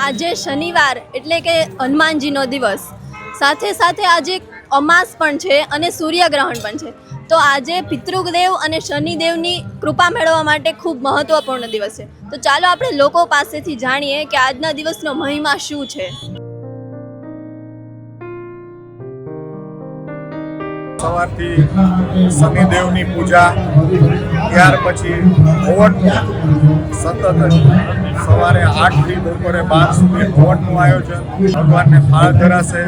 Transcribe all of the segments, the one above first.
આજે શનિવાર એટલે કે હનુમાનજીનો દિવસ, સાથે સાથે આજે અમાસ પણ છે અને સૂર્યગ્રહણ પણ છે. તો આજે પિતૃદેવ અને શનિદેવની કૃપા મેળવવા માટે ખૂબ મહત્વપૂર્ણ દિવસ છે. તો ચાલો આપણે લોકો પાસેથી જાણીએ કે આજના દિવસનો મહિમા શું છે. સવારથી શનિદેવની પૂજા, ત્યાર પછી હવનનું સતત સવારે 8 થી બપોરે 12 સુધી હવનનું આયોજન, ભગવાનને ફાળ ધરાશે.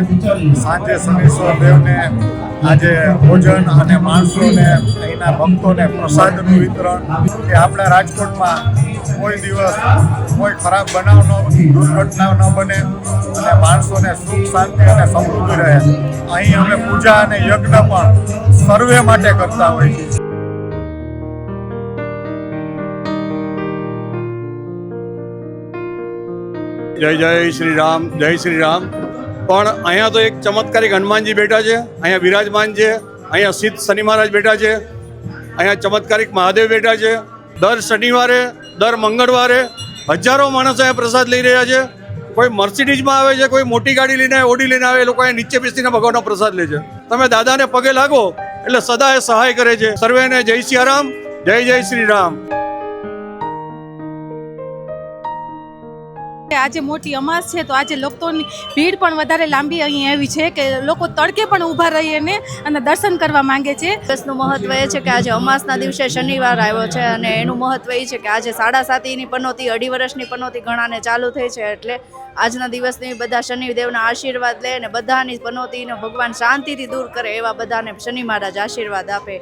સાંજે શનીશ્વર દેવને આજે ભોજન અને માણસોને અહીંના ભક્તોને પ્રસાદનું વિતરણ. કે આપણા રાજકોટમાં કોઈ દિવસ કોઈ ખરાબ બનાવ દુર્ઘટના ન બને અને માણસોને સુખ શાંતિ અને સમૃદ્ધિ રહે. અહીં અમે પૂજા અને યજ્ઞ પણ સર્વે માટે કરતા હોય છે. જય જય શ્રી રામ, જય શ્રી રામ. પણ અહીંયા તો એક ચમત્કારિક હનુમાનજી બેઠા છે, અહીંયા વિરાજમાન છે, અહીંયા સિદ્ધ શનિ મહારાજ બેઠા છે, અહીંયા ચમત્કારિક મહાદેવ બેઠા છે. દર શનિવારે, દર મંગળવારે હજારો માણસો અહીંયા પ્રસાદ લઈ રહ્યા છે. કોઈ મર્સિડીઝમાં આવે છે, કોઈ મોટી ગાડી લઈને ઓડી લઈને આવે, લોકો અહીંયા નીચે બેસીને ભગવાનનો પ્રસાદ લે છે. તમે દાદાને પગે લાગો એટલે સદા એ સહાય કરે છે. સર્વેને જય સિયારામ, જય જય શ્રી રામ. આજે મોટી અમાસ છે તો આજે લોકોની ભીડ પણ વધારે લાંબી અહીં આવી છે કે લોકો તડકે પણ ઊભા રહીને અને દર્શન કરવા માંગે છે. દિવસનું મહત્વ એ છે કે આજે અમાસના દિવસે શનિવાર આવ્યો છે અને એનું મહત્વ એ છે કે આજે 7.5ની પનોતી, 2.5 વર્ષની પનોતી ઘણાને ચાલુ થઈ છે. એટલે આજના દિવસની બધા શનિદેવના આશીર્વાદ લે અને બધાની પનોતીને ભગવાન શાંતિથી દૂર કરે એવા બધાને શનિ મહારાજ આશીર્વાદ આપે.